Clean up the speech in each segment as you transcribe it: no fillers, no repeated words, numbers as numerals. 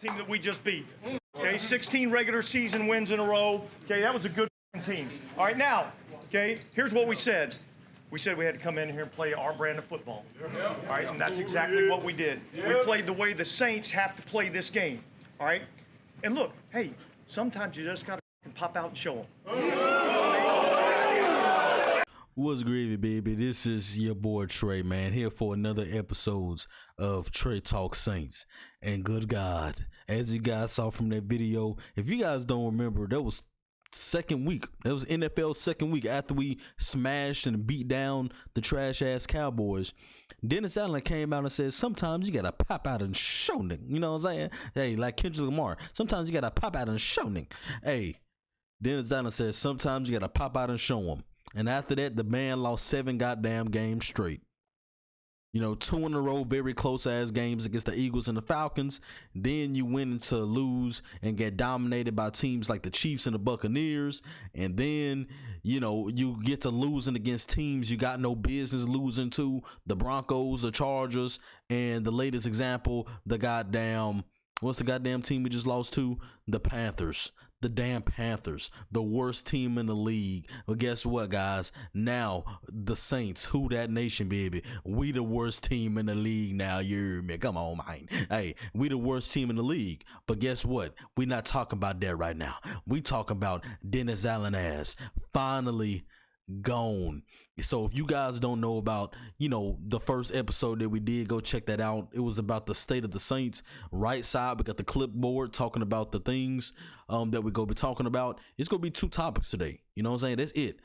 team that we just beat. Okay, 16 regular season wins in a row. Okay, that was a good team. All right, now, okay, here's what we said. We said we had to come in here and play our brand of football. All right, and that's exactly what we did. We played the way the Saints have to play this game. All right, and look, hey, sometimes you just got to pop out and show them. What's gravy, baby? This is your boy Trey, man, here for another episodes of Trey Talk Saints. And good God, as you guys saw from that video, if you guys don't remember, that was second week. That was NFL's second week after we smashed and beat down the trash ass Cowboys. Dennis Allen came out and said, sometimes you gotta pop out and show nigga. You know what I'm saying? Hey, like Kendrick Lamar, sometimes you gotta pop out and show nigga. Hey, Dennis Allen said, sometimes you gotta pop out and show them. And after that, the man lost 7 goddamn games straight. You know, 2 in a row, very close ass games against the Eagles and the Falcons. Then you went into lose and get dominated by teams like the Chiefs and the Buccaneers. And then, you know, you get to losing against teams you got no business losing to. The Broncos, the Chargers, and the latest example, the goddamn, what's the goddamn team we just lost to? The Panthers. The damn Panthers, the worst team in the league. Well, guess what, guys? Now, the Saints, who that nation, baby? We the worst team in the league now, you hear me? Come on, man. Hey, we the worst team in the league. But guess what? We not talking about that right now. We talking about Dennis Allen ass finally gone. So if you guys don't know about, you know, the first episode that we did, go check that out. It was about the state of the Saints. Right side, we got the clipboard talking about the things that we go be talking about. It's gonna be 2 topics today. You know what I'm saying? That's it.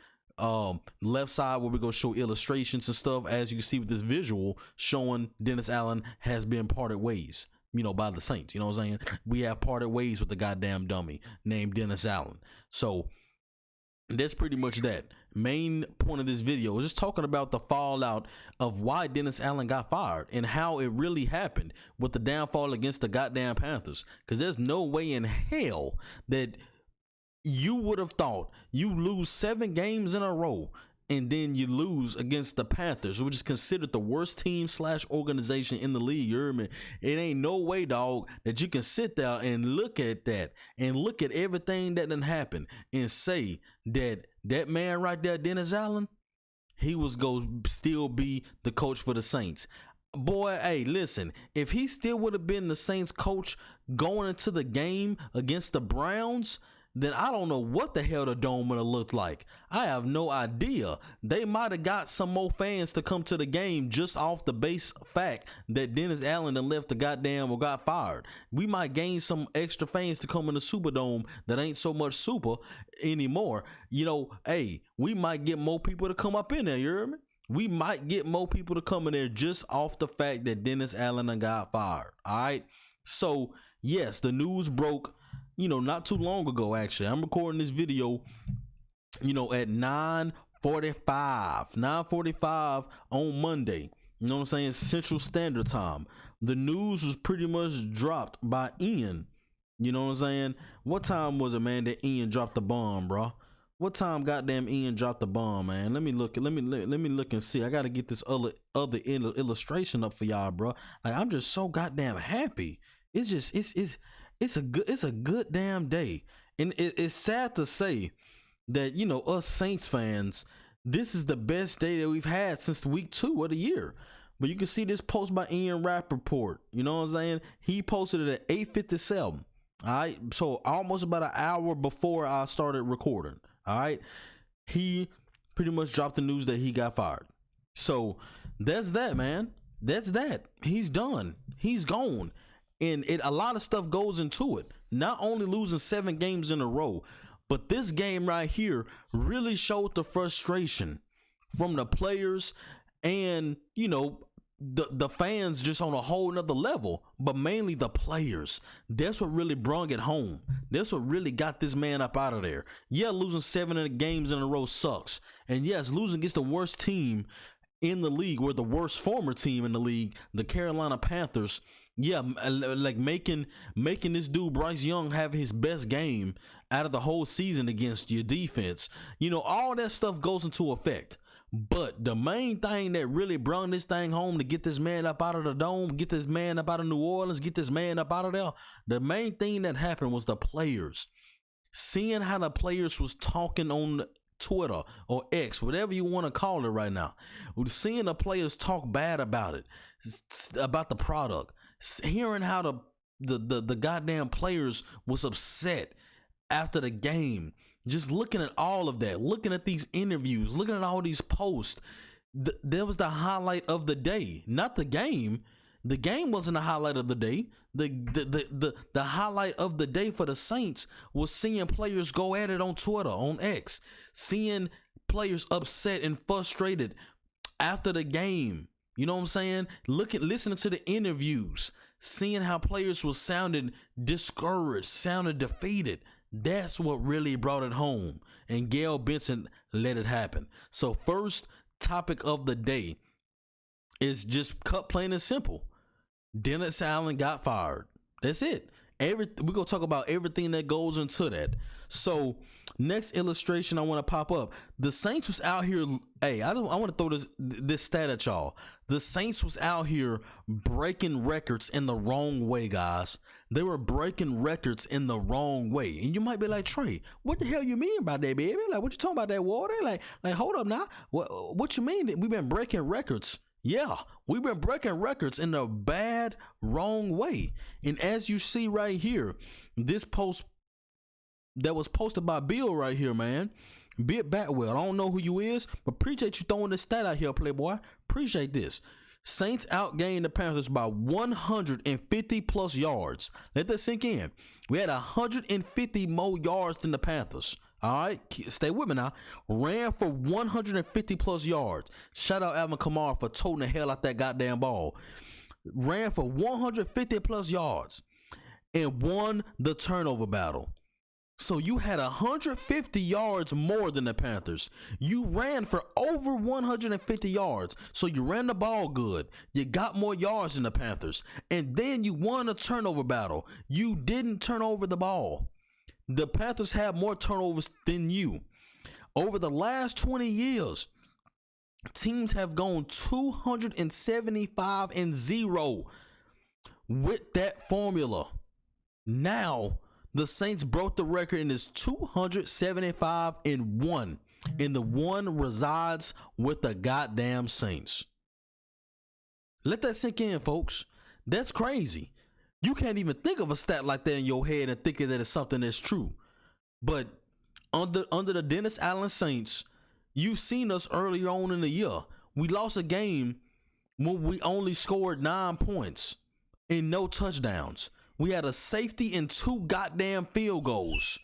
Left side where we go show illustrations and stuff, as you can see with this visual showing Dennis Allen has been parted ways, you know, by the Saints. You know what I'm saying? We have parted ways with the goddamn dummy named Dennis Allen. So that's pretty much that. Main point of this video is just talking about the fallout of why Dennis Allen got fired and how it really happened with the downfall against the goddamn Panthers. Because there's no way in hell that you would have thought you lose 7 games in a row and then you lose against the Panthers, which is considered the worst team / organization in the league. You hear me? It ain't no way, dog, that you can sit there and look at that and look at everything that done happened and say that that man right there, Dennis Allen, he was going to still be the coach for the Saints. Boy, hey, listen, if he still would have been the Saints coach going into the game against the Browns, then I don't know what the hell the dome would have looked like. I have no idea. They might have got some more fans to come to the game just off the base fact that Dennis Allen done left the goddamn or got fired. We might gain some extra fans to come in the Superdome that ain't so much super anymore. You know, hey, we might get more people to come up in there, you hear me? We might get more people to come in there just off the fact that Dennis Allen done got fired. All right? So, yes, the news broke, you know, not too long ago, actually. I'm recording this video, you know, at 9:45 on Monday. You know what I'm saying? Central Standard Time. The news was pretty much dropped by Ian. You know what I'm saying? What time was it, man, that Ian dropped the bomb, bro? What time goddamn Ian dropped the bomb, man? Let me look and see. I gotta get this other illustration up for y'all, bro. Like, I'm just so goddamn happy. It's just it's a good damn day. And it's sad to say that, you know, us Saints fans, this is the best day that we've had since week 2 of the year. But you can see this post by Ian Rappaport. You know what I'm saying? He posted it at 8:57. All right. So almost about an hour before I started recording. All right. He pretty much dropped the news that he got fired. So that's that, man. That's that. He's done. He's gone. And a lot of stuff goes into it. Not only losing 7 games in a row, but this game right here really showed the frustration from the players and, you know, the fans just on a whole nother level, but mainly the players. That's what really brung it home. That's what really got this man up out of there. Yeah, losing 7 games in a row sucks. And yes, losing against the worst team in the league, or the worst former team in the league, the Carolina Panthers. Yeah, like making this dude Bryce Young have his best game out of the whole season against your defense. You know, all that stuff goes into effect. But the main thing that really brought this thing home to get this man up out of the dome, get this man up out of New Orleans, get this man up out of there, the main thing that happened was the players. Seeing how the players was talking on Twitter or X, whatever you want to call it right now. Seeing the players talk bad about it, about the product. Hearing how the goddamn players was upset after the game. Just looking at all of that, looking at these interviews, looking at all these posts, there was the highlight of the day, not the game. The game wasn't the highlight of the day. The highlight of the day for the Saints was seeing players go at it on Twitter, on X, seeing players upset and frustrated after the game. You know what I'm saying? Listening to the interviews, seeing how players was sounding discouraged, sounding defeated. That's what really brought it home. And Gayle Benson let it happen. So first topic of the day is just cut plain and simple. Dennis Allen got fired. That's it. We're going to talk about everything that goes into that. So next illustration I want to pop up. The Saints was out here. Hey, I want to throw this stat at y'all. The Saints was out here breaking records in the wrong way, guys. They were breaking records in the wrong way. And you might be like, Trey, what the hell you mean by that, baby? Like, what you talking about, that water? Like hold up now. What you mean? We've been breaking records. Yeah, we've been breaking records in a bad, wrong way. And as you see right here, this post that was posted by Bill right here, man. Bill Batwell. I don't know who you is, but appreciate you throwing this stat out here, Playboy. Appreciate this. Saints outgained the Panthers by 150 plus yards. Let that sink in. We had 150 more yards than the Panthers. All right, stay with me now. Ran for 150 plus yards. Shout out Alvin Kamara for toting the hell out that goddamn ball. Ran for 150 plus yards and won the turnover battle. So you had 150 yards more than the Panthers. You ran for over 150 yards. So you ran the ball good. You got more yards than the Panthers. And then you won a turnover battle. You didn't turn over the ball. The Panthers had more turnovers than you. Over the last 20 years, teams have gone 275-0 with that formula. Now, the Saints broke the record and is 275-1. And the one resides with the goddamn Saints. Let that sink in, folks. That's crazy. You can't even think of a stat like that in your head and thinking that it's something that's true. But under the Dennis Allen Saints, you've seen us earlier on in the year. We lost a game when we only scored 9 points and no touchdowns. We had a safety and 2 goddamn field goals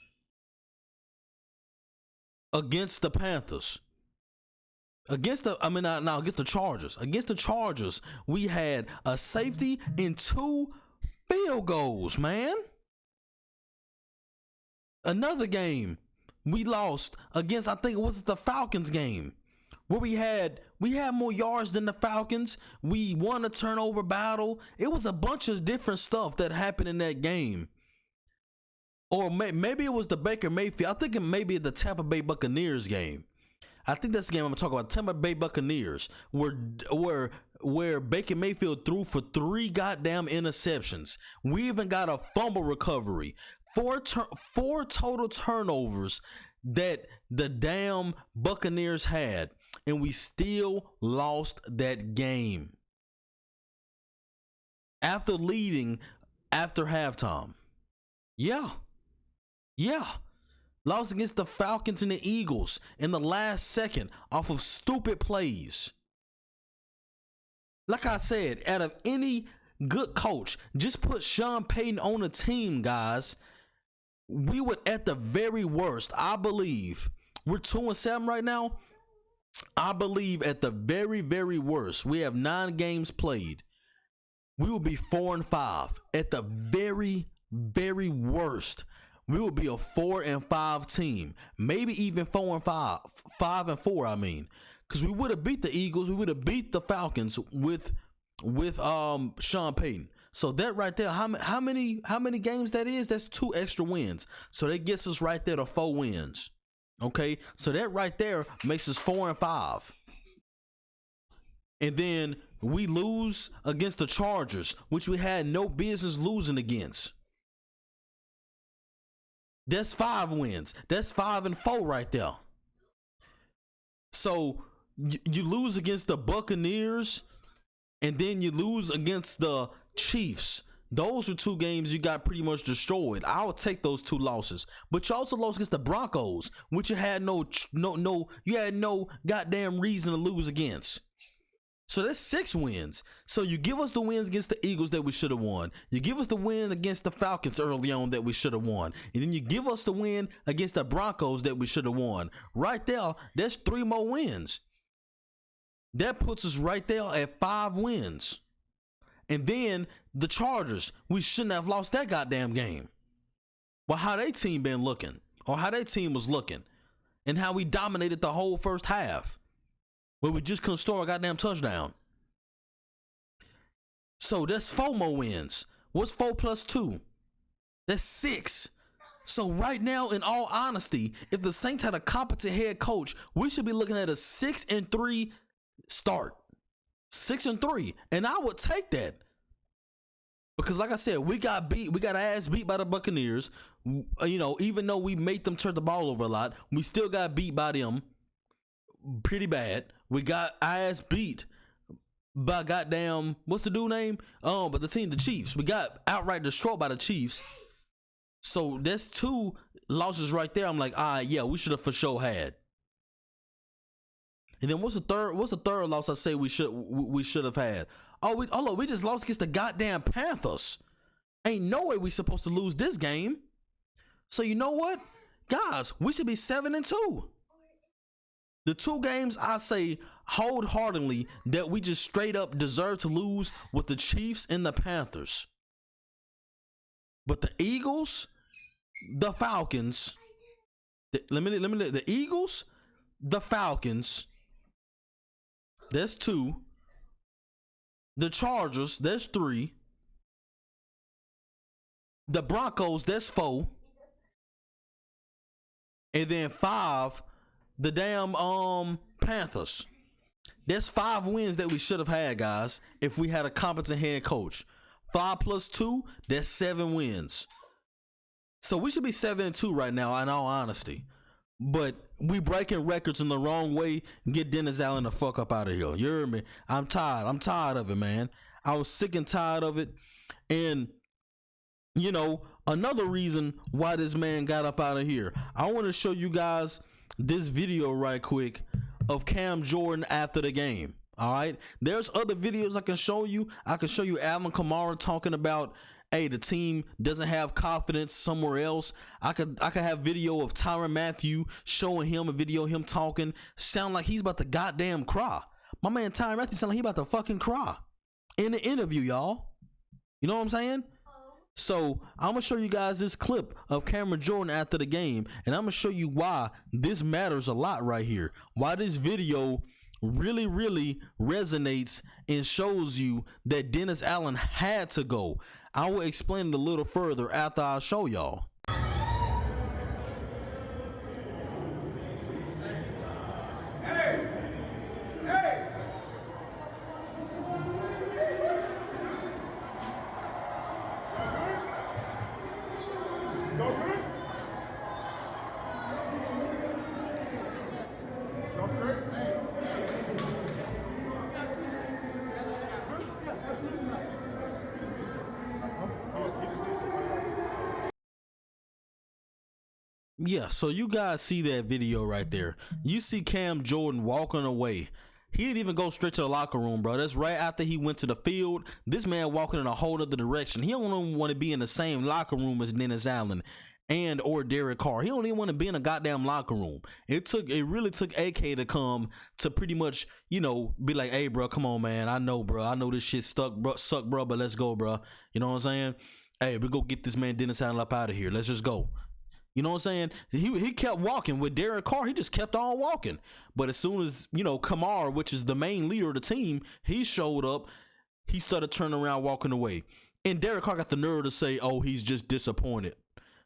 against the Panthers. Against the Chargers. Against the Chargers, we had a safety and 2 field goals, man. Another game we lost against, I think it was the Falcons game, where we had more yards than the Falcons. We won a turnover battle. It was a bunch of different stuff that happened in that game. Or maybe it was the Baker Mayfield. I think it may be the Tampa Bay Buccaneers game. I think that's the game I'm talking about. Tampa Bay Buccaneers, where Baker Mayfield threw for 3 goddamn interceptions. We even got a fumble recovery. 4 total turnovers that the damn Buccaneers had, and we still lost that game after leading after halftime. Yeah. Lost against the Falcons and the Eagles in the last second off of stupid plays. Like I said, out of any good coach, just put Sean Payton on the team, guys. We would, at the very worst, I believe, we're 2-7 right now. I believe at the very, very worst, we have 9 games played. We will be 4-5. At the very, very worst, we will be a 4-5 team. Maybe even 4-5. 5-4, I mean. Because we would have beat the Eagles. We would have beat the Falcons with Sean Payton. So that right there, how many games that is? That's 2 extra wins. So that gets us right there to 4 wins. Okay, so that right there makes us 4-5. And then we lose against the Chargers, which we had no business losing against. That's 5 wins. That's 5-4 right there. So you lose against the Buccaneers, and then you lose against the Chiefs. Those are 2 games you got pretty much destroyed. I would take those 2 losses. But you also lost against the Broncos, which you had no goddamn reason to lose against. So that's 6 wins. So you give us the wins against the Eagles that we should have won. You give us the win against the Falcons early on that we should have won. And then you give us the win against the Broncos that we should have won. Right there, that's 3 more wins. That puts us right there at 5 wins. And then the Chargers, we shouldn't have lost that goddamn game. Well, how they team been looking, or how their team was looking, and how we dominated the whole first half, where we just couldn't score a goddamn touchdown. So that's 4 more wins. What's 4 plus 2? That's 6. So right now, in all honesty, if the Saints had a competent head coach, we should be looking at a 6-3 start. 6-3. And I would take that. Because like I said, we got our ass beat by the Buccaneers. Even though we made them turn the ball over a lot, we still got beat by them pretty bad. We got our ass beat by goddamn, what's the dude name? But the Chiefs. We got outright destroyed by the Chiefs. So that's 2 losses right there. I'm like, yeah, we should have for sure had. And then what's the third loss I say we should have had? We just lost against the goddamn Panthers. Ain't no way we supposed to lose this game. So you know what? Guys, we should be 7-2. The 2 games I say wholeheartedly that we just straight up deserve to lose with the Chiefs and the Panthers. But the Eagles, the Falcons, the Eagles, the Falcons, that's 2. The Chargers, that's 3. The Broncos, that's 4. And then 5, the damn Panthers. That's 5 wins that we should have had, guys, if we had a competent head coach. 5 plus 2, that's 7 wins. So we should be 7-2 right now, in all honesty. But we breaking records in the wrong way. Get Dennis Allen the fuck up out of here. You hear me? I'm tired. I'm tired of it, man. I was sick and tired of it. And, another reason why this man got up out of here. I want to show you guys this video right quick of Cam Jordan after the game. All right. There's other videos I can show you. I can show you Alvin Kamara talking about, hey, the team doesn't have confidence somewhere else. I could have video of Tyrann Mathieu showing him a video of him talking. Sound like he's about to goddamn cry. My man Tyrann Mathieu sound like he about to fucking cry in the interview, y'all. You know what I'm saying? So I'm gonna show you guys this clip of Cameron Jordan after the game, and I'm gonna show you why this matters a lot right here. Why this video really, really resonates and shows you that Dennis Allen had to go. I will explain it a little further after I show y'all. Yeah, so you guys see that video right there. You see Cam Jordan walking away. He didn't even go straight to the locker room, bro. That's right after he went to the field. This man walking in a whole other direction. He don't even want to be in the same locker room as Dennis Allen or Derek Carr. He don't even want to be in a goddamn locker room. It really took AK to come to pretty much, be like, hey, bro, come on, man. I know this shit suck, bro, but let's go, bro. You know what I'm saying? Hey, we go get this man Dennis Allen up out of here. Let's just go. You know what I'm saying? He kept walking with Derek Carr. He just kept on walking. But as soon as, Kamar, which is the main leader of the team, he showed up, he started turning around, walking away. And Derek Carr got the nerve to say, oh, he's just disappointed.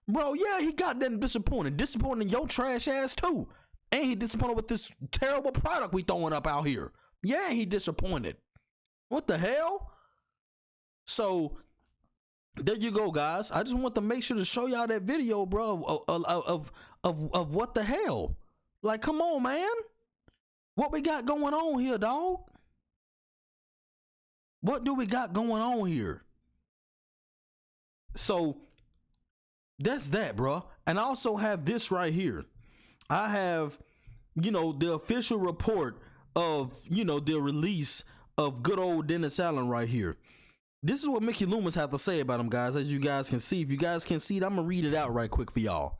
Bro, yeah, he got that disappointed. Disappointed in your trash ass too. And he disappointed with this terrible product we throwing up out here. Yeah, he disappointed. What the hell? So there you go, guys. I just want to make sure to show y'all that video, bro, of what the hell. Like, come on, man. What we got going on here, dog? What do we got going on here? So that's that, bro. And I also have this right here. I have, the official report of, the release of good old Dennis Allen right here. This is what Mickey Loomis had to say about him, guys. As you guys can see, if you guys can see it, I'm gonna read it out right quick for y'all.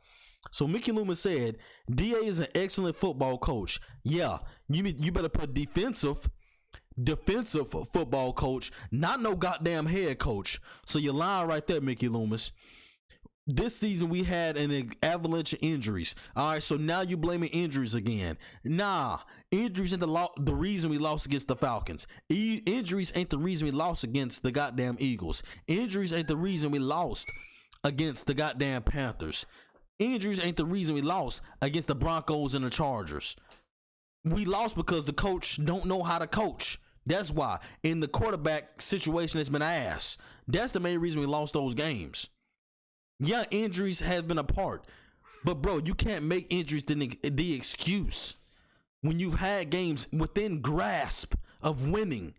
So Mickey Loomis said, DA is an excellent football coach. Yeah, you better put defensive football coach, not no goddamn head coach. So you're lying right there, Mickey Loomis. This season we had an avalanche of injuries. All right, so now you blaming injuries again. Nah, injuries ain't the reason we lost against the Falcons. Injuries ain't the reason we lost against the goddamn Eagles. Injuries ain't the reason we lost against the goddamn Panthers. Injuries ain't the reason we lost against the Broncos and the Chargers. We lost because the coach don't know how to coach. That's why. In the quarterback situation, it's been ass. That's the main reason we lost those games. Yeah, injuries have been a part, but bro, you can't make injuries the excuse when you've had games within grasp of winning.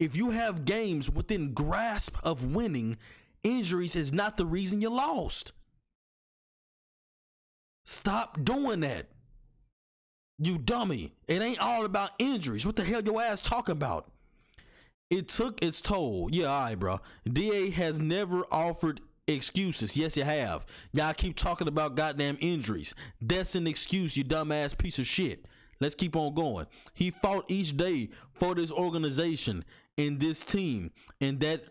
If you have games within grasp of winning, injuries is not the reason you lost. Stop doing that, you dummy. It ain't all about injuries. What the hell your ass talking about? It took its toll. Yeah, all right, bro. DA has never offered excuses. Yes, you have. Y'all keep talking about goddamn injuries. That's an excuse, you dumbass piece of shit. Let's keep on going. He fought each day for this organization and this team, and that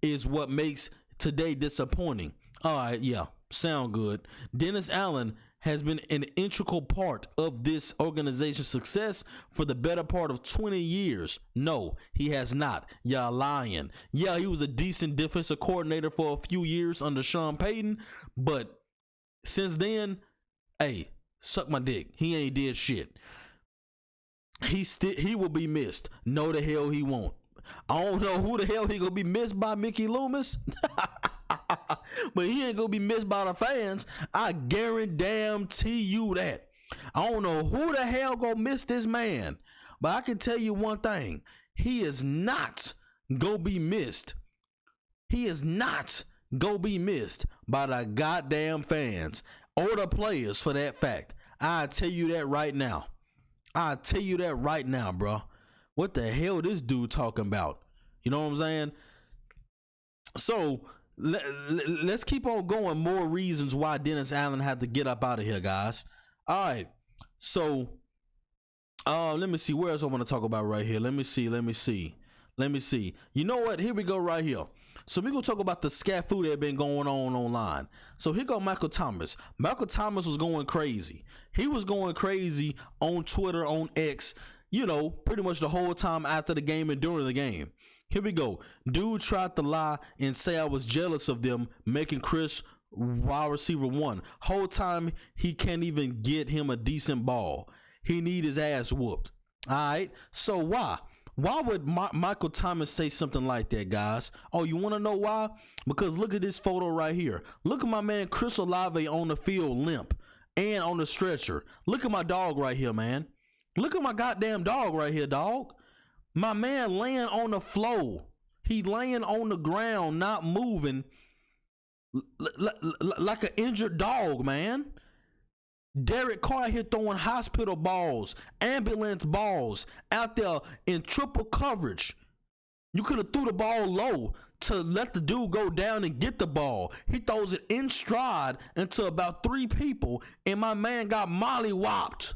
is what makes today disappointing. All right, yeah, sound good. Dennis Allen has been an integral part of this organization's success for the better part of 20 years. No, he has not. Y'all lying. Yeah, he was a decent defensive coordinator for a few years under Sean Payton, but since then, hey, suck my dick. He ain't did shit. He will be missed. No, the hell he won't. I don't know who the hell he gonna be missed by, Mickey Loomis. But he ain't gonna be missed by the fans. I guarantee you that. I don't know who the hell gonna miss this man, but I can tell you one thing: he is not gonna be missed. He is not gonna be missed by the goddamn fans or the players, for that fact. I tell you that right now. I tell you that right now, bro. What the hell this dude talking about? You know what I'm saying? So let's keep on going. More reasons why Dennis Allen had to get up out of here, guys. All right. So let me see. Where else I want to talk about right here? Let me see. You know what? Here we go right here. So we're going to talk about the scafu that been going on online. So here go Michael Thomas. Michael Thomas was going crazy. He was going crazy on Twitter, on X, pretty much the whole time after the game and during the game. Here we go. Dude tried to lie and say I was jealous of them making Chris wide receiver 1. Whole time he can't even get him a decent ball. He need his ass whooped. All right. So why? Why would Michael Thomas say something like that, guys? Oh, you want to know why? Because look at this photo right here. Look at my man Chris Olave on the field limp and on the stretcher. Look at my dog right here, man. Look at my goddamn dog right here, dog. My man laying on the floor. He laying on the ground, not moving, like an injured dog, man. Derek Carr here throwing hospital balls, ambulance balls out there in triple coverage. You could have threw the ball low to let the dude go down and get the ball. He throws it in stride into about 3 people, and my man got molly-whopped.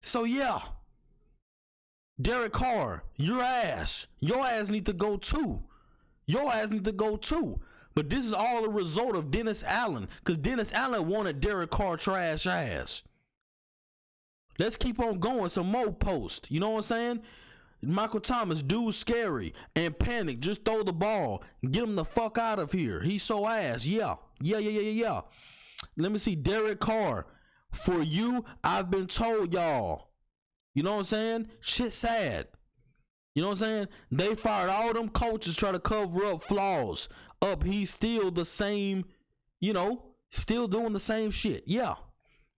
So yeah, Derek Carr, your ass need to go too. Your ass need to go too. But this is all a result of Dennis Allen, because Dennis Allen wanted Derek Carr trash ass. Let's keep on going. Some more posts. You know what I'm saying? Michael Thomas, dude scary and panic. Just throw the ball. Get him the fuck out of here. He's so ass. Yeah. Let me see. Derek Carr. For you, I've been told, y'all. You know what I'm saying? Shit sad. You know what I'm saying? They fired all them coaches try to cover up flaws. He's still the same, still doing the same shit. Yeah.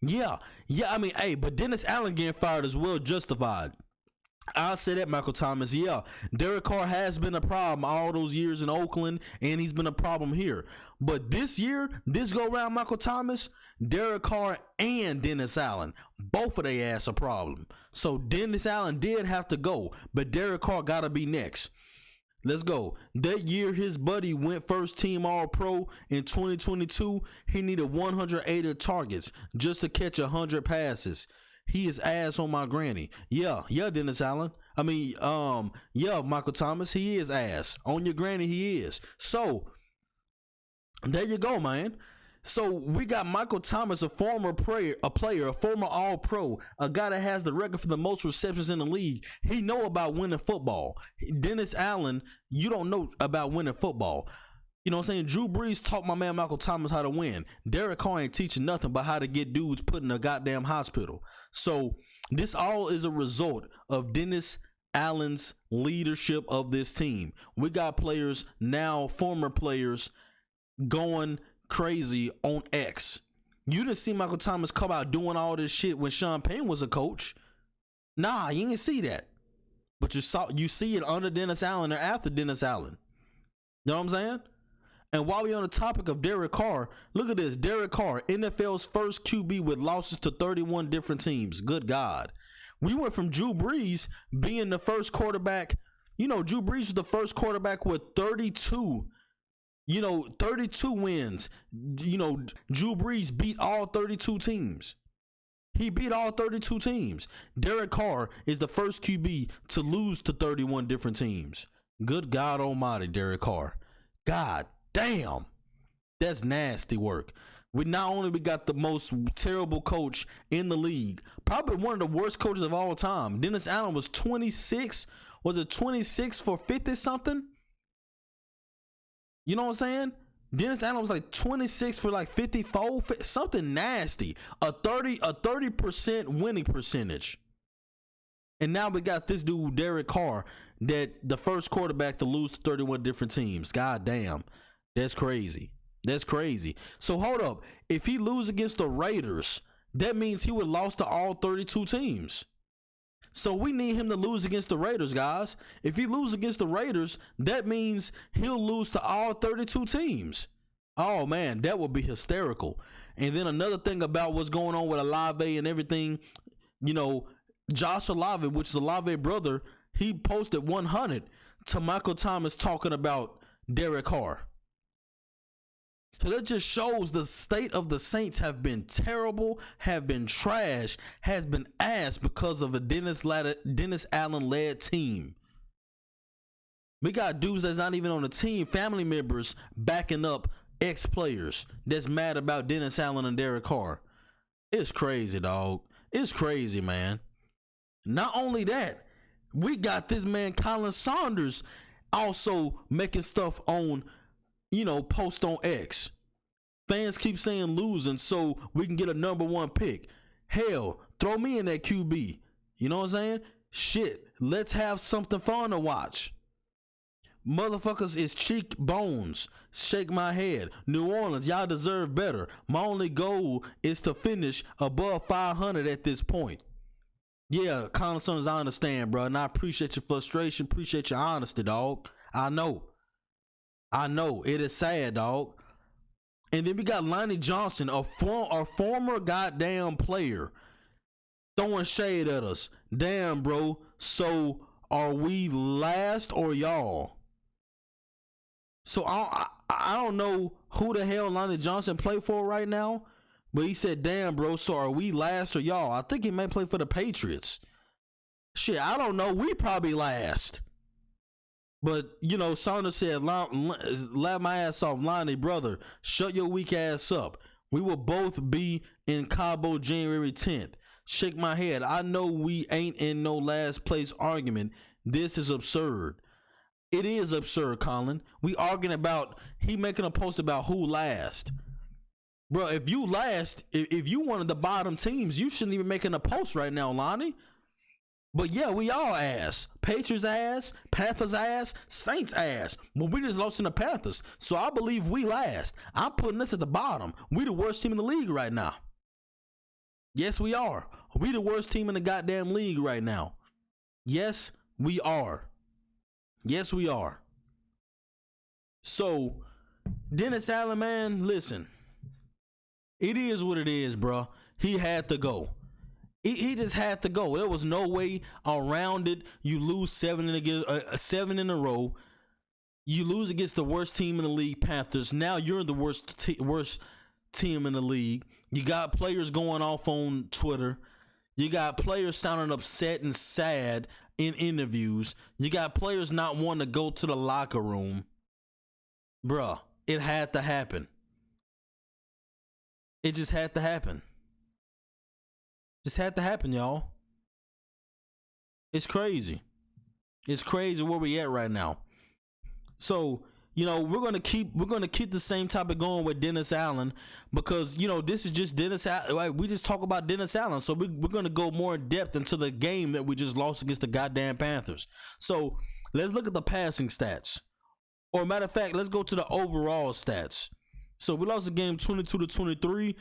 I mean, hey, but Dennis Allen getting fired is well justified. I'll say that, Michael Thomas. Yeah, Derek Carr has been a problem all those years in Oakland, and he's been a problem here. But this year, this go around, Michael Thomas, Derek Carr and Dennis Allen, both of their ass a problem. So Dennis Allen did have to go, but Derek Carr got to be next. Let's go. That year, his buddy went first team All-Pro. In 2022, he needed 180 targets just to catch 100 passes. He is ass on my granny. Yeah, Dennis Allen. I mean, Michael Thomas, he is ass. On your granny, he is. So, there you go, man. So, we got Michael Thomas, a former player, a former All-Pro, a guy that has the record for the most receptions in the league. He know about winning football. Dennis Allen, you don't know about winning football. You know what I'm saying? Drew Brees taught my man Michael Thomas how to win. Derek Carr ain't teaching nothing but how to get dudes put in a goddamn hospital. So this all is a result of Dennis Allen's leadership of this team. We got players now, former players, going crazy on X. You didn't see Michael Thomas come out doing all this shit when Sean Payton was a coach. Nah, you didn't see that. But you see it under Dennis Allen or after Dennis Allen. You know what I'm saying? And while we're on the topic of Derek Carr, look at this. Derek Carr, NFL's first QB with losses to 31 different teams. Good God. We went from Drew Brees being the first quarterback. Drew Brees was the first quarterback with 32 wins. Drew Brees beat all 32 teams. He beat all 32 teams. Derek Carr is the first QB to lose to 31 different teams. Good God almighty, Derek Carr. God damn, that's nasty work. We got the most terrible coach in the league, probably one of the worst coaches of all time. Dennis Allen was 26. Was it 26 for 50 something? You know what I'm saying? Dennis Allen was like 26 for like 54, something nasty. A 30% winning percentage. And now we got this dude, Derek Carr, that the first quarterback to lose to 31 different teams. God damn. That's crazy. That's crazy. So hold up. If he lose against the Raiders, that means he would lost to all 32 teams. So we need him to lose against the Raiders, guys. If he lose against the Raiders, that means he'll lose to all 32 teams. Oh man, that would be hysterical. And then another thing about what's going on with Olave and everything, Josh Olave, which is Olave's brother, he posted 100 to Michael Thomas talking about Derek Carr. So that just shows the state of the Saints have been terrible, have been trash, has been ass because of a Dennis Allen-led team. We got dudes that's not even on the team, family members backing up ex-players that's mad about Dennis Allen and Derek Carr. It's crazy, dog. It's crazy, man. Not only that, we got this man Colin Saunders also making stuff on, post on X. Fans keep saying losing so we can get a number one pick. Hell, throw me in that QB. You know what I'm saying? Shit, let's have something fun to watch. Motherfuckers is cheek bones. Shake my head. New Orleans, y'all deserve better. My only goal is to finish above 500 at this point. Yeah, Colin Saunders, I understand, bro, and I appreciate your frustration, appreciate your honesty, dog. I know. It is sad, dog. And then we got Lonnie Johnson, a former goddamn player, throwing shade at us. Damn, bro. So are we last or y'all? So I don't know who the hell Lonnie Johnson play for right now, but he said, damn, bro, so are we last or y'all? I think he may play for the Patriots. Shit, I don't know. We probably last. But, Saunders said, laugh my ass off, Lonnie, brother. Shut your weak ass up. We will both be in Cabo January 10th. Shake my head. I know we ain't in no last place argument. This is absurd. It is absurd, Colin. We arguing about, he making a post about who last. Bro, if you last, if you one of the bottom teams, you shouldn't even making a post right now, Lonnie. But yeah, we all ass. Patriots ass, Panthers ass, Saints ass. But we just lost in the Panthers. So I believe we last. I'm putting us at the bottom. We the worst team in the league right now. Yes, we are. We the worst team in the goddamn league right now. Yes, we are. Yes, we are. So, Dennis Allen, man, listen. It is what it is, bro. He had to go. He just had to go. There was no way around it. You lose 7 in a row. You lose against the worst team in the league, Panthers. Now you're the worst team in the league. You got players going off on Twitter. You got players sounding upset and sad in interviews. You got players not wanting to go to the locker room. Bruh, it had to happen. It just had to happen. Just had to happen, y'all. It's crazy. It's crazy where we at right now. So, you know, we're gonna keep the same topic going with Dennis Allen because, you know, this is just Dennis Allen. Like, we just talk about Dennis Allen. So we're gonna go more in depth into the game that we just lost against the goddamn Panthers. So let's look at the passing stats. Or matter of fact, let's go to the overall stats. So we lost the game 22-23.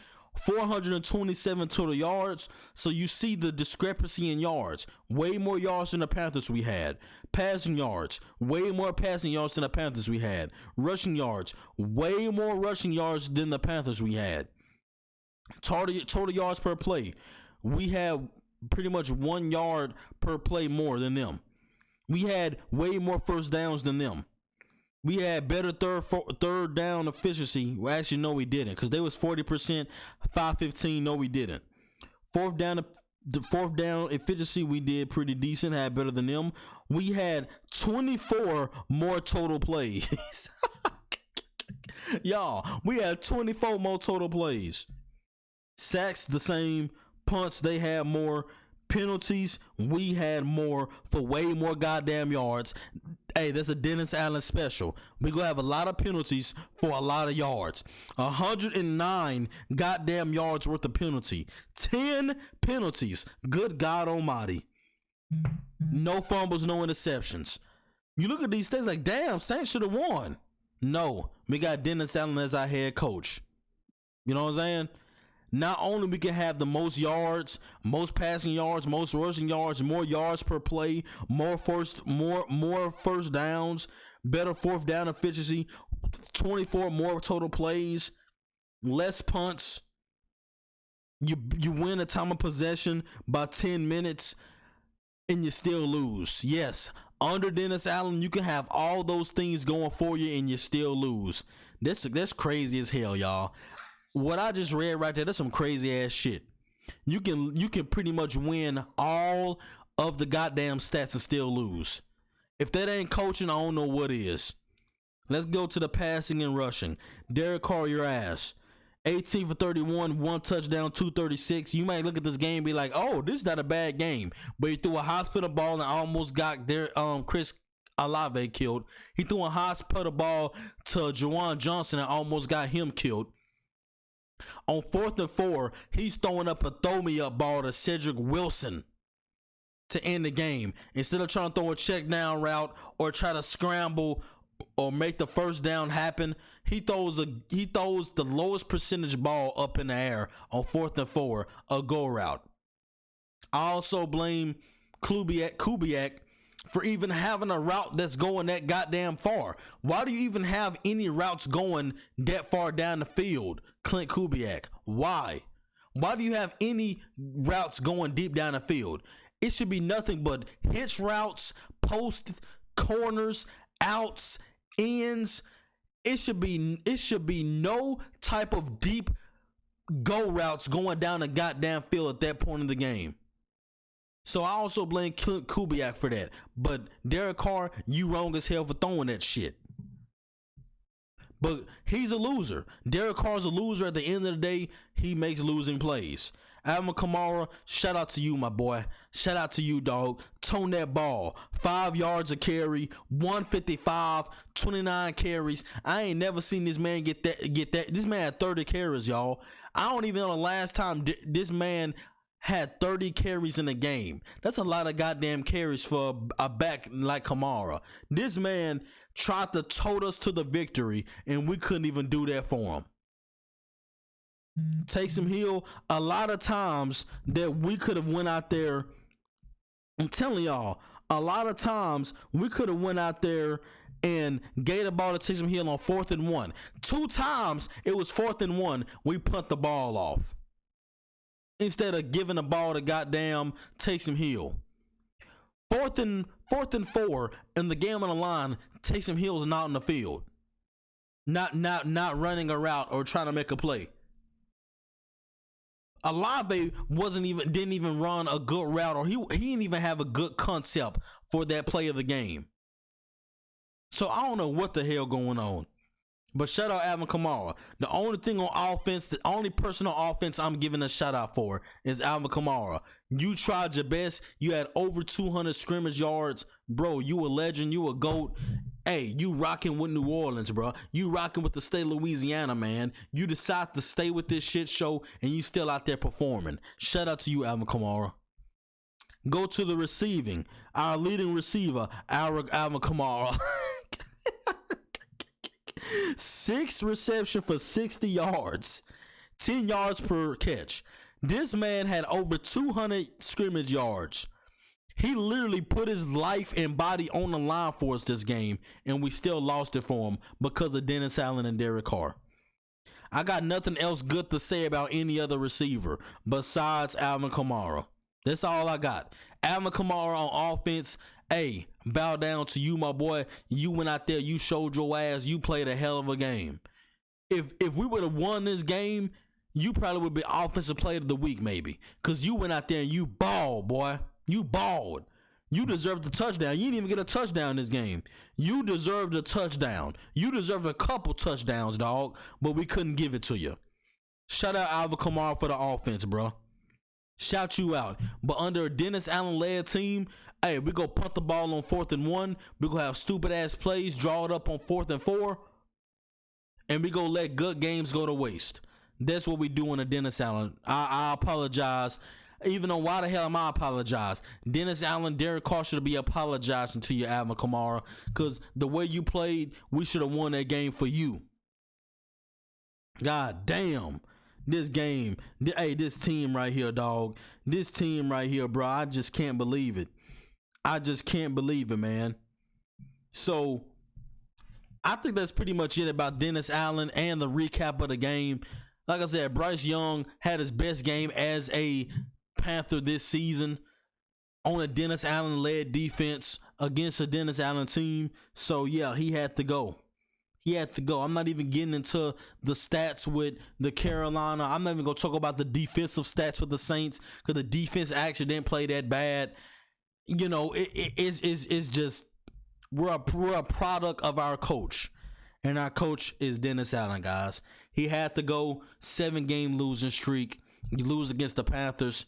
427 total yards. So you see the discrepancy in yards. Way more yards than the Panthers we had. Passing yards. Way more passing yards than the Panthers we had. Rushing yards. Way more rushing yards than the Panthers we had. Total yards per play. We have pretty much 1 yard per play more than them. We had way more first downs than them. We had better third down efficiency. Well, actually, no, we didn't, because they was 40%, 515. No, we didn't. Fourth down efficiency, we did pretty decent. Had better than them. We had 24 more total plays. Y'all, we had 24 more total plays. Sacks the same. Punts, they had more. Penalties, we had more for way more goddamn yards. Hey, that's a Dennis Allen special. We gonna have a lot of penalties for a lot of yards. 109 goddamn yards worth of penalty. 10 penalties. Good God Almighty. No fumbles, no interceptions. You look at these things like, damn, Saints should have won. No, we got Dennis Allen as our head coach. You know what I'm saying? Not only we can have the most yards, most passing yards, most rushing yards, more yards per play, more first downs, better fourth down efficiency, 24 more total plays, less punts. You win a time of possession by 10 minutes and you still lose. Yes, under Dennis Allen, you can have all those things going for you and you still lose. That's crazy as hell, y'all. What I just read right there, that's some crazy ass shit. You can pretty much win all of the goddamn stats and still lose. If that ain't coaching, I don't know what is. Let's go to the passing and rushing. Derek Carr, your ass. 18 for 31, 1 touchdown, 236. You might look at this game and be like, oh, this is not a bad game. But he threw a hospital ball and almost got Chris Olave killed. He threw a hospital ball to Juwan Johnson and almost got him killed. On 4th and 4, he's throwing up a throw-me-up ball to Cedric Wilson to end the game. Instead of trying to throw a check down route or try to scramble or make the first down happen, he throws the lowest percentage ball up in the air on 4th and 4, a go route. I also blame Kubiak for even having a route that's going that goddamn far. Why do you even have any routes going that far down the field, Clint Kubiak? Why? Why do you have any routes going deep down the field? It should be nothing but hitch routes, post, corners, outs, ends. It should be no type of deep go routes going down the goddamn field at that point in the game. So I also blame Kubiak for that. But Derek Carr, you wrong as hell for throwing that shit. But he's a loser. Derek Carr's a loser. At the end of the day, he makes losing plays. Alvin Kamara, shout out to you, my boy. Shout out to you, dog. Tone that ball. 5 yards a carry, 155, 29 carries. I ain't never seen this man get that. This man had 30 carries, y'all. I don't even know the last time this man had 30 carries in the game. That's a lot of goddamn carries for a back like Kamara. This man tried to tote us to the victory, and we couldn't even do that for him. Taysom Hill, a lot of times that we could have went out there, I'm telling y'all, a lot of times we could have went out there and gave the ball to Taysom Hill on 4th and 1. 2 times it was 4th and 1, we punt the ball off instead of giving the ball to goddamn Taysom Hill. 4th and 4, and the game on the line, Taysom Hill's not on the field, not running a route or trying to make a play. Olave didn't even run a good route, or he didn't even have a good concept for that play of the game. So I don't know what the hell going on. But shout out Alvin Kamara. The only thing on offense, the only person on offense I'm giving a shout out for is Alvin Kamara. You tried your best. You had over 200 scrimmage yards. Bro, you a legend. You a GOAT. Hey, you rocking with New Orleans, bro. You rocking with the state of Louisiana, man. You decide to stay with this shit show, and you still out there performing. Shout out to you, Alvin Kamara. Go to the receiving. Our leading receiver, Alvin Kamara. 6 reception for 60 yards, 10 yards per catch. This man had over 200 scrimmage yards. He literally put his life and body on the line for us this game, and we still lost it for him because of Dennis Allen and Derek Carr. I got nothing else good to say about any other receiver besides Alvin Kamara. That's all I got. Alvin Kamara on offense. Hey, bow down to you, my boy. You went out there, you showed your ass, you played a hell of a game. If we would have won this game, you probably would be offensive player of the week, maybe. Because you went out there and you balled, boy. You balled. You deserved a touchdown. You didn't even get a touchdown in this game. You deserved a touchdown. You deserved a couple touchdowns, dog, but we couldn't give it to you. Shout out Alvin Kamara for the offense, bro. Shout you out. But under a Dennis Allen-led team, hey, we go punt the ball on 4th and 1. We go have stupid-ass plays, draw it up on 4th and 4. And we go let good games go to waste. That's what we do in a Dennis Allen. I apologize. Even though, why the hell am I apologize? Dennis Allen, Derek Carr should be apologizing to you, Alvin Kamara. Because the way you played, we should have won that game for you. God damn. This game, hey, this team right here, dog. This team right here, bro. I just can't believe it. I just can't believe it, man. So, I think that's pretty much it about Dennis Allen and the recap of the game. Like I said, Bryce Young had his best game as a Panther this season on a Dennis Allen-led defense against a Dennis Allen team. So, yeah, he had to go. He had to go. I'm not even getting into the stats with the Carolina. I'm not even going to talk about the defensive stats for the Saints because the defense actually didn't play that bad. You know, it's just we're a product of our coach, and our coach is Dennis Allen, guys. He had to go. 7-game losing streak. You lose against the Panthers.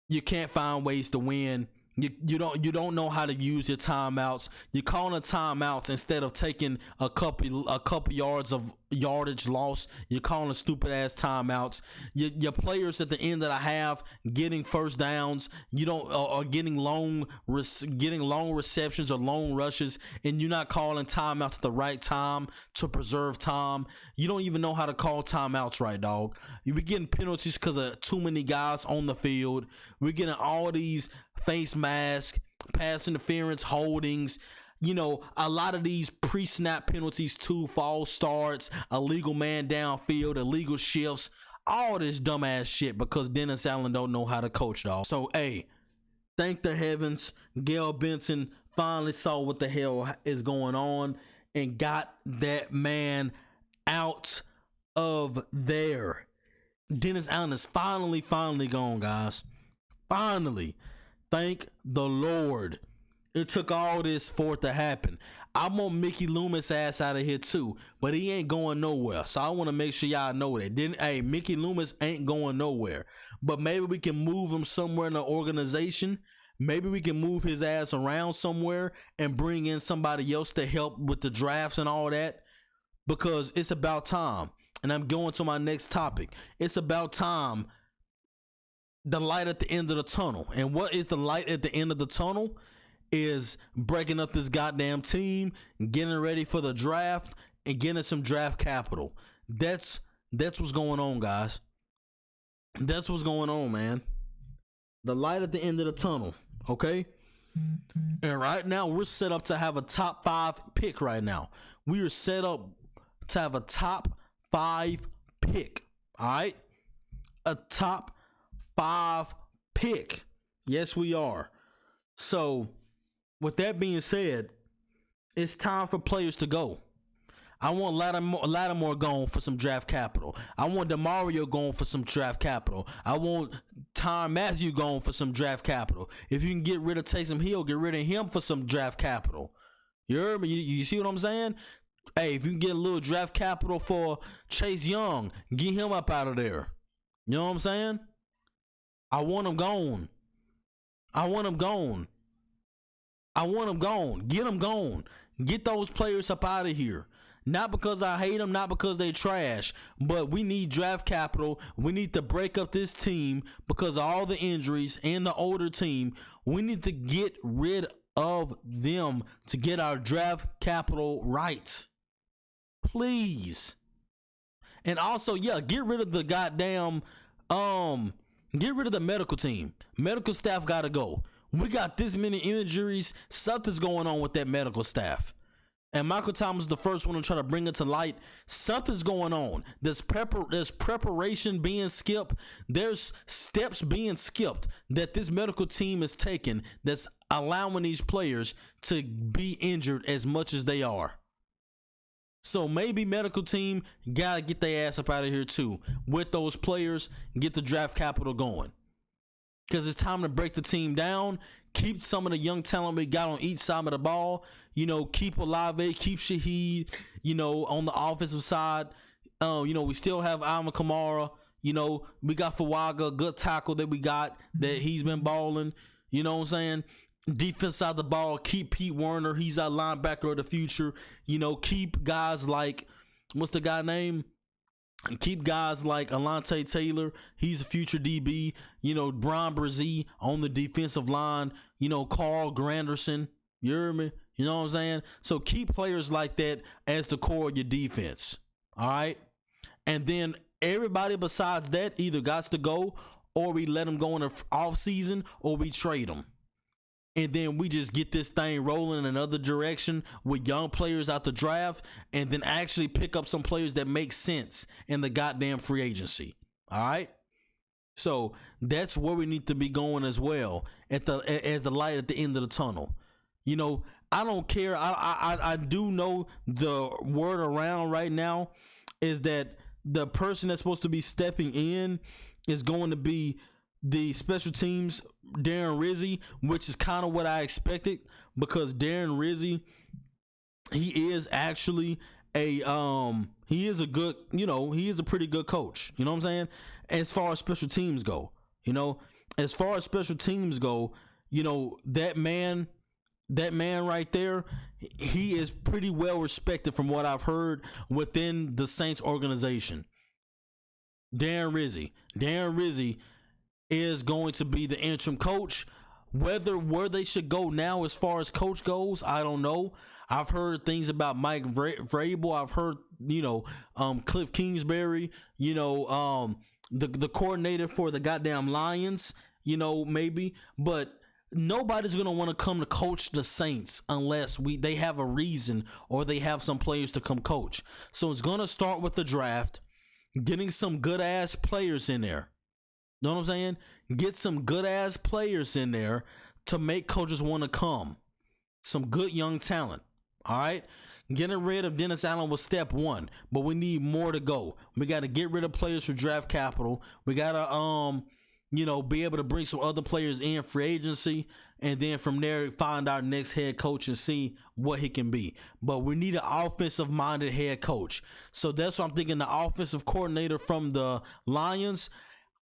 You can't find ways to win. You don't know how to use your timeouts. You're calling timeouts instead of taking a couple yards of yardage loss. You're calling stupid ass timeouts. Your players at the end of the half getting first downs. You don't or getting long receptions or long rushes, and you're not calling timeouts at the right time to preserve time. You don't even know how to call timeouts right, dog. You're getting penalties because of too many guys on the field. We're getting all these face mask, pass interference, holdings. You know, a lot of these pre-snap penalties too, false starts, illegal man downfield, illegal shifts, all this dumbass shit because Dennis Allen don't know how to coach, dog. So, hey, thank the heavens, Gail Benson finally saw what the hell is going on and got that man out of there. Dennis Allen is finally gone, guys. Finally. Thank the Lord. It took all this for it to happen. I want Mickey Loomis ass out of here too, but he ain't going nowhere. So I want to make sure y'all know that. Hey, Mickey Loomis ain't going nowhere. But maybe we can move him somewhere in the organization. Maybe we can move his ass around somewhere and bring in somebody else to help with the drafts and all that. Because it's about time. And I'm going to my next topic. It's about time the light at the end of the tunnel. And what is the light at the end of the tunnel? Is breaking up this goddamn team, getting ready for the draft, and getting some draft capital. That's what's going on, guys. That's what's going on, man. The light at the end of the tunnel, okay? And right now, we're set up to have a top 5 pick right now. We are set up to have a top 5 pick, all right? A top 5 pick. Yes, we are. So, with that being said, it's time for players to go. I want Lattimore gone for some draft capital. I want DeMario gone for some draft capital. I want Tyrann Mathieu gone for some draft capital. If you can get rid of Taysom Hill, get rid of him for some draft capital. You heard me? You see what I'm saying? Hey, if you can get a little draft capital for Chase Young, get him up out of there. You know what I'm saying? I want him gone. I want him gone. I want him gone. Get him gone. Get those players up out of here. Not because I hate them, not because they trash, but we need draft capital. We need to break up this team because of all the injuries and the older team. We need to get rid of them to get our draft capital right. Please. And also, yeah, get rid of the goddamn, get rid of the medical team. Medical staff gotta go. We got this many injuries. Something's going on with that medical staff. And Michael Thomas is the first one to try to bring it to light. Something's going on. There's preparation being skipped. There's steps being skipped that this medical team is taking that's allowing these players to be injured as much as they are. So maybe medical team gotta get their ass up out of here too. With those players, get the draft capital going. Because it's time to break the team down. Keep some of the young talent we got on each side of the ball. You know, keep Olave, keep Shaheed, you know, on the offensive side. You know, we still have Alvin Kamara. You know, we got Fuaga, good tackle that we got, that he's been balling. You know what I'm saying? Defense side of the ball, keep Pete Werner. He's our linebacker of the future. You know, keep guys like, what's the guy name? And keep guys like Alontae Taylor. He's a future DB. You know, Brian Brzee on the defensive line. You know, Carl Granderson. You hear me? You know what I'm saying? So keep players like that as the core of your defense. All right? And then everybody besides that either got to go, or we let them go in the off season, or we trade them. And then we just get this thing rolling in another direction with young players out the draft, and then actually pick up some players that make sense in the goddamn free agency. All right? So that's where we need to be going as well, as the light at the end of the tunnel. You know, I don't care. I do know the word around right now is that the person that's supposed to be stepping in is going to be the special teams Darren Rizzi, which is kind of what I expected, because Darren Rizzi, he is actually he is a good, you know, he is a pretty good coach. You know what I'm saying? As far as special teams go, you know, as far as special teams go, you know, that man right there, he is pretty well respected from what I've heard within the Saints organization. Darren Rizzi is going to be the interim coach. Where they should go now as far as coach goes, I don't know. I've heard things about Mike Vrabel. I've heard, you know, Cliff Kingsbury, you know, the coordinator for the goddamn Lions, you know, maybe. But nobody's going to want to come to coach the Saints unless they have a reason or they have some players to come coach. So it's going to start with the draft, getting some good-ass players in there. Know what I'm saying? Get some good-ass players in there to make coaches want to come. Some good young talent. All right? Getting rid of Dennis Allen was step one, but we need more to go. We got to get rid of players for draft capital. We got to, you know, be able to bring some other players in free agency, and then from there find our next head coach and see what he can be. But we need an offensive-minded head coach. So that's what I'm thinking, the offensive coordinator from the Lions.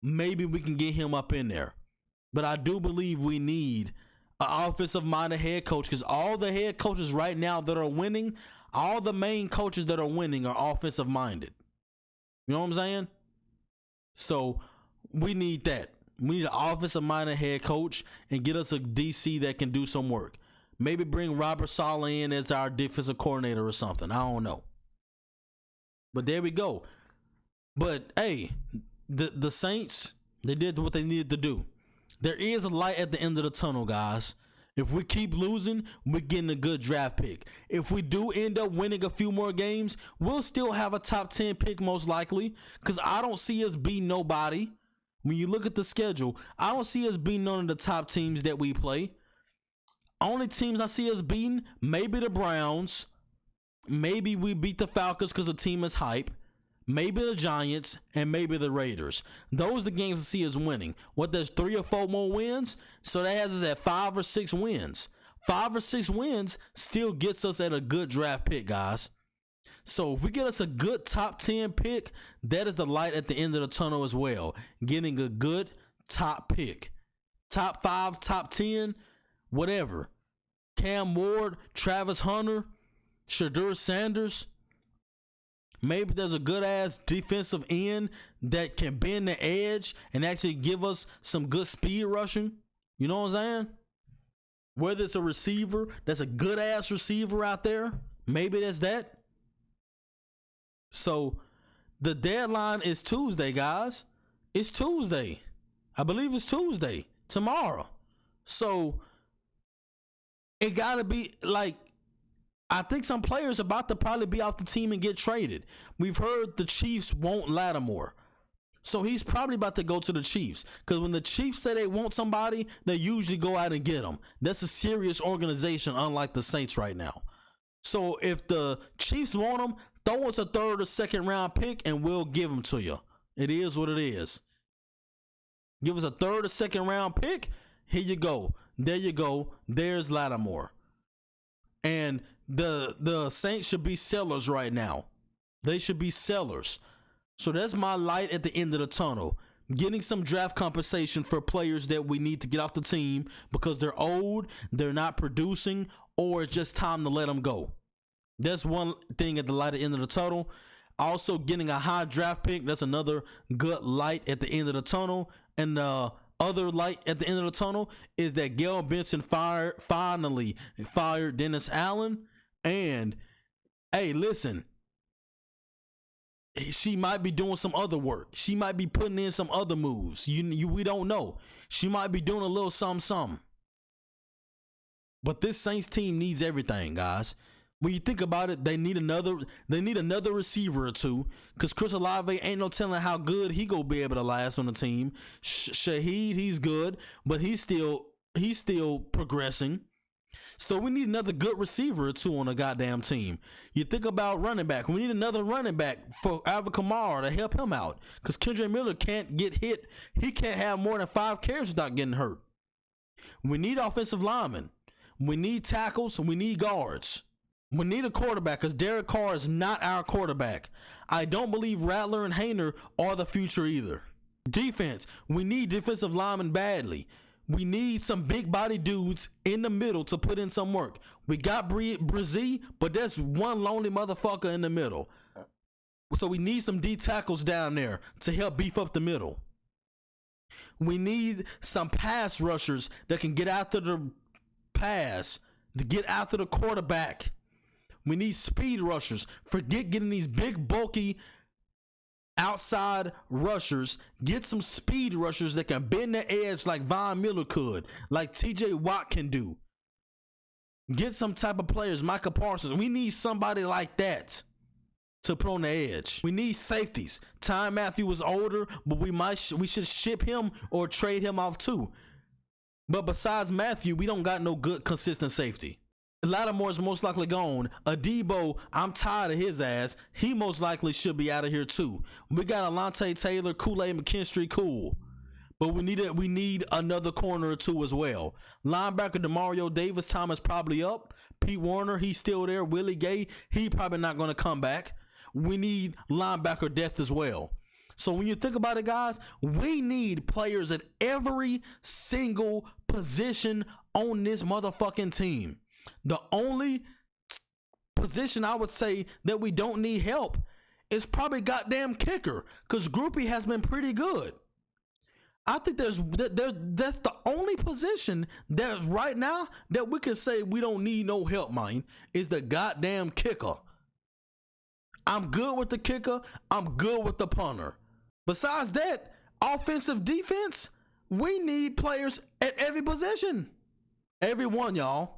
Maybe we can get him up in there. But I do believe we need an offensive-minded head coach, because all the head coaches right now that are winning, all the main coaches that are winning are offensive-minded. You know what I'm saying? So we need that. We need an offensive-minded head coach and get us a DC that can do some work. Maybe bring Robert Saleh in as our defensive coordinator or something. I don't know. But there we go. But, hey, the Saints, they did what they needed to do. There is a light at the end of the tunnel, guys. If we keep losing, we're getting a good draft pick. If we do end up winning a few more games, we'll still have a top 10 pick most likely, because I don't see us beating nobody. When you look at the schedule, I don't see us beating none of the top teams that we play. Only teams I see us beating, maybe the Browns. Maybe we beat the Falcons because the team is hype. Maybe the Giants, and maybe the Raiders. Those are the games I see us winning. What, there's 3 or 4 more wins? So that has us at 5 or 6 wins. 5 or 6 wins still gets us at a good draft pick, guys. So if we get us a good top 10 pick, that is the light at the end of the tunnel as well. Getting a good top pick. Top 5, top 10, whatever. Cam Ward, Travis Hunter, Shadur Sanders. Maybe there's a good-ass defensive end that can bend the edge and actually give us some good speed rushing. You know what I'm saying? Whether it's a receiver, that's a good-ass receiver out there. Maybe that's that. So, the deadline is Tuesday, guys. It's Tuesday. I believe it's Tuesday. Tomorrow. So, it got to be, like, I think some players about to probably be off the team and get traded. We've heard the Chiefs want Lattimore. So he's probably about to go to the Chiefs. Because when the Chiefs say they want somebody, they usually go out and get them. That's a serious organization, unlike the Saints right now. So if the Chiefs want them, throw us a 3rd or 2nd round pick and we'll give them to you. It is what it is. Give us a 3rd or 2nd round pick. Here you go. There you go. There's Lattimore. And the Saints should be sellers right now. They should be sellers. So that's my light at the end of the tunnel. Getting some draft compensation for players that we need to get off the team because they're old, they're not producing, or it's just time to let them go. That's one thing at the light at the end of the tunnel. Also, getting a high draft pick, that's another good light at the end of the tunnel. And the other light at the end of the tunnel is that Gail Benson finally fired Dennis Allen. And, hey, listen, she might be doing some other work. She might be putting in some other moves. We don't know. She might be doing a little something. But this Saints team needs everything, guys. When you think about it, they need another receiver or two, because Chris Olave ain't no telling how good he gonna be able to last on the team. Shaheed, he's good, but he's still progressing. So we need another good receiver or two on the goddamn team. You think about running back. We need another running back for Alvin Kamara to help him out, because Kendrick Miller can't get hit. He can't have more than 5 carries without getting hurt. We need offensive linemen. We need tackles. We need guards. We need a quarterback, because Derek Carr is not our quarterback. I don't believe Rattler and Hayner are the future either. Defense. We need defensive linemen badly. We need some big body dudes in the middle to put in some work. We got Brizzy, but there's one lonely motherfucker in the middle. So we need some D tackles down there to help beef up the middle. We need some pass rushers that can get after the pass, to get after the quarterback. We need speed rushers. Forget getting these big, bulky outside rushers. Get some speed rushers that can bend the edge like Von Miller could, like TJ Watt can do. Get some type of players, Micah Parsons. We need somebody like that to put on the edge. We need safeties. Tyrann Mathieu was older, but we should ship him or trade him off too. But besides Matthew, we don't got no good consistent safety. Lattimore's most likely gone. Adebo, I'm tired of his ass. He most likely should be out of here too. We got Alontae Taylor, Kool-Aid McKinstry, cool. But we need another corner or two as well. Linebacker DeMario Davis, time is probably up. Pete Warner, he's still there. Willie Gay, he probably not going to come back. We need linebacker depth as well. So when you think about it, guys, we need players at every single position on this motherfucking team. The only position I would say that we don't need help is probably goddamn kicker, because Groupie has been pretty good. I think that's the only position that right now that we can say we don't need no help, man, is the goddamn kicker. I'm good with the kicker. I'm good with the punter. Besides that, offensive, defense, we need players at every position. Every one, y'all.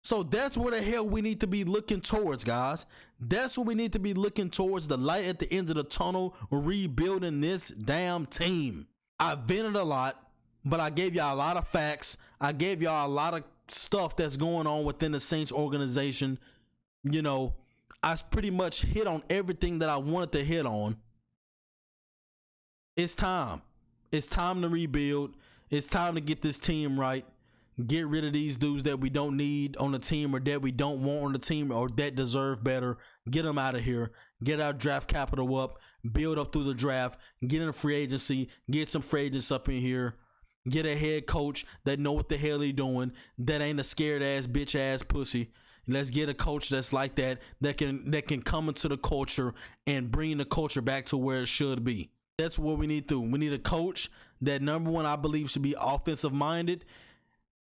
So that's where the hell we need to be looking towards, guys. That's what we need to be looking towards, the light at the end of the tunnel, rebuilding this damn team. I vented a lot, but I gave y'all a lot of facts. I gave y'all a lot of stuff that's going on within the Saints organization. You know, I pretty much hit on everything that I wanted to hit on. It's time. It's time to rebuild. It's time to get this team right. Get rid of these dudes that we don't need on the team, or that we don't want on the team, or that deserve better. Get them out of here. Get our draft capital up. Build up through the draft. Get in a free agency. Get some free agents up in here. Get a head coach that know what the hell he doing. That ain't a scared ass bitch ass pussy. Let's get a coach that's like that can come into the culture and bring the culture back to where it should be. That's what we need to. We need a coach that, number one, I believe should be offensive minded.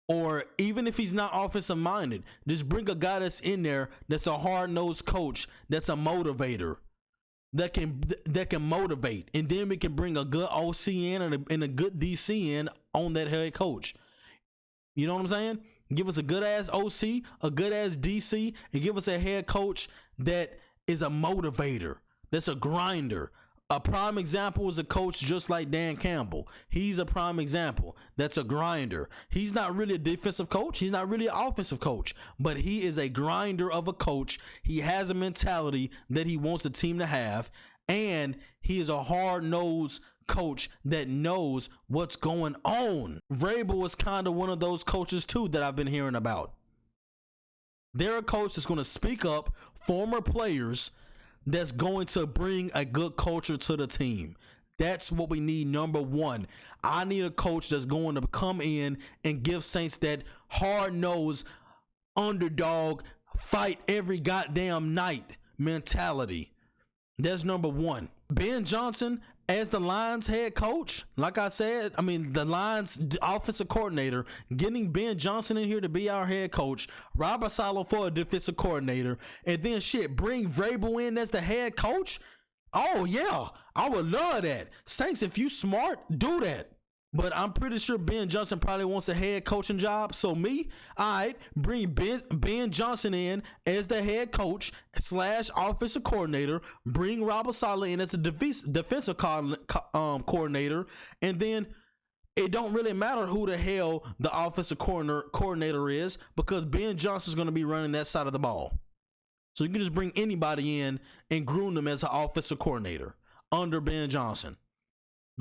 Or even if he's not offensive minded, just bring a guy that's in there that's a hard-nosed coach, that's a motivator, that can motivate. And then we can bring a good OC in and a good DC in on that head coach. You know what I'm saying? Give us a good-ass OC, a good-ass DC, and give us a head coach that is a motivator, that's a grinder. A prime example is a coach just like Dan Campbell. He's a prime example. That's a grinder. He's not really a defensive coach. He's not really an offensive coach, but he is a grinder of a coach. He has a mentality that he wants the team to have, and he is a hard-nosed coach that knows what's going on. Vrabel is kind of one of those coaches too that I've been hearing about. They're a coach that's going to speak up former players, that's going to bring a good culture to the team. That's what we need, number one. I need a coach that's going to come in and give Saints that hard-nosed, underdog, fight every goddamn night mentality. That's number one. Ben Johnson as the Lions head coach, like I said, the Lions offensive coordinator, getting Ben Johnson in here to be our head coach, Robert Saleh for a defensive coordinator, and then bring Vrabel in as the head coach. Oh yeah, I would love that. Saints, if you smart, do that. But I'm pretty sure Ben Johnson probably wants a head coaching job. So bring Ben Johnson in as the head coach / offensive coordinator. Bring Robert Saleh in as a defensive coordinator. And then it don't really matter who the hell the offensive coordinator is, because Ben Johnson's going to be running that side of the ball. So you can just bring anybody in and groom them as an offensive coordinator under Ben Johnson.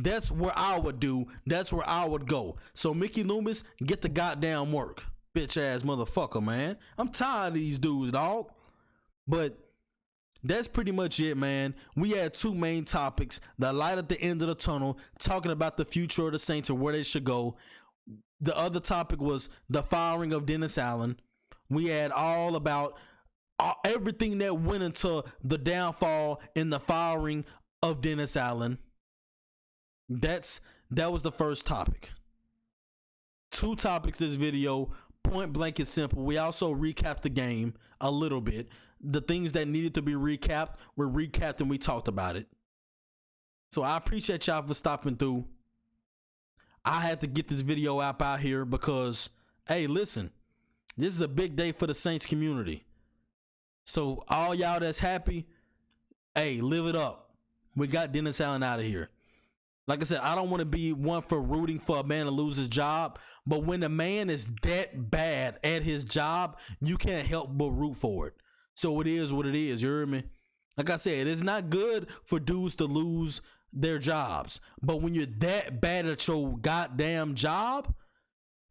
That's where I would do. That's where I would go. So Mickey Loomis, get the goddamn work. Bitch ass motherfucker, man. I'm tired of these dudes, dog. But that's pretty much it, man. We had two main topics. The light at the end of the tunnel, talking about the future of the Saints and where they should go. The other topic was the firing of Dennis Allen. We had all about everything that went into the downfall and the firing of Dennis Allen. That was the first topic. Two topics this video, point blank and simple. We also recapped the game a little bit. The things that needed to be recapped were recapped and we talked about it. So I appreciate y'all for stopping through. I had to get this video out here because, hey, listen, this is a big day for the Saints community. So all y'all that's happy, hey, live it up. We got Dennis Allen out of here. Like I said, I don't want to be one for rooting for a man to lose his job, but when the man is that bad at his job, you can't help but root for it. So it is what it is, you hear me? Like I said, it's not good for dudes to lose their jobs, but when you're that bad at your goddamn job,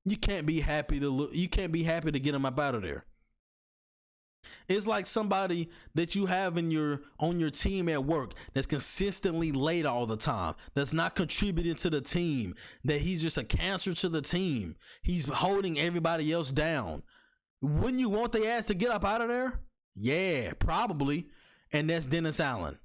you can't be happy to get him up out of there. It's like somebody that you have on your team at work that's consistently late all the time, that's not contributing to the team, that he's just a cancer to the team. He's holding everybody else down. Wouldn't you want their ass to get up out of there? Yeah, probably. And that's Dennis Allen.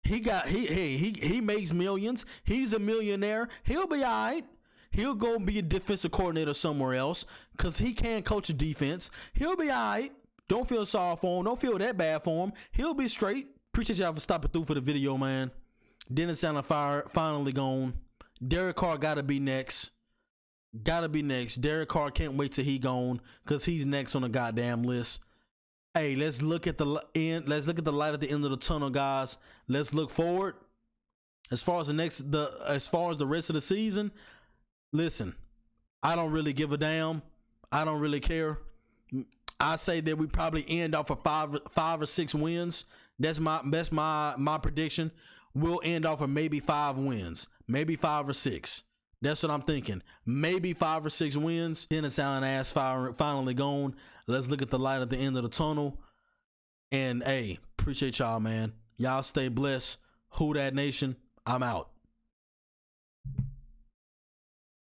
He makes millions. He's a millionaire. He'll be all right. He'll go be a defensive coordinator somewhere else because he can't coach a defense. He'll be all right. Don't feel sorry for him. Don't feel that bad for him. He'll be straight. Appreciate y'all for stopping through for the video, man. Dennis Allen finally gone. Derek Carr gotta be next. Gotta be next. Derek Carr can't wait till he gone because he's next on the goddamn list. Hey, let's look at the end. Let's look at the light at the end of the tunnel, guys. Let's look forward. As far as the rest of the season, listen, I don't really give a damn. I don't really care. I say that we probably end off with five or 6 wins. That's my prediction. We'll end off with maybe 5 wins, maybe 5 or 6. That's what I'm thinking. Maybe 5 or 6 wins. Dennis Allen ass finally gone. Let's look at the light at the end of the tunnel. And hey, appreciate y'all, man. Y'all stay blessed. Who Dat Nation? I'm out.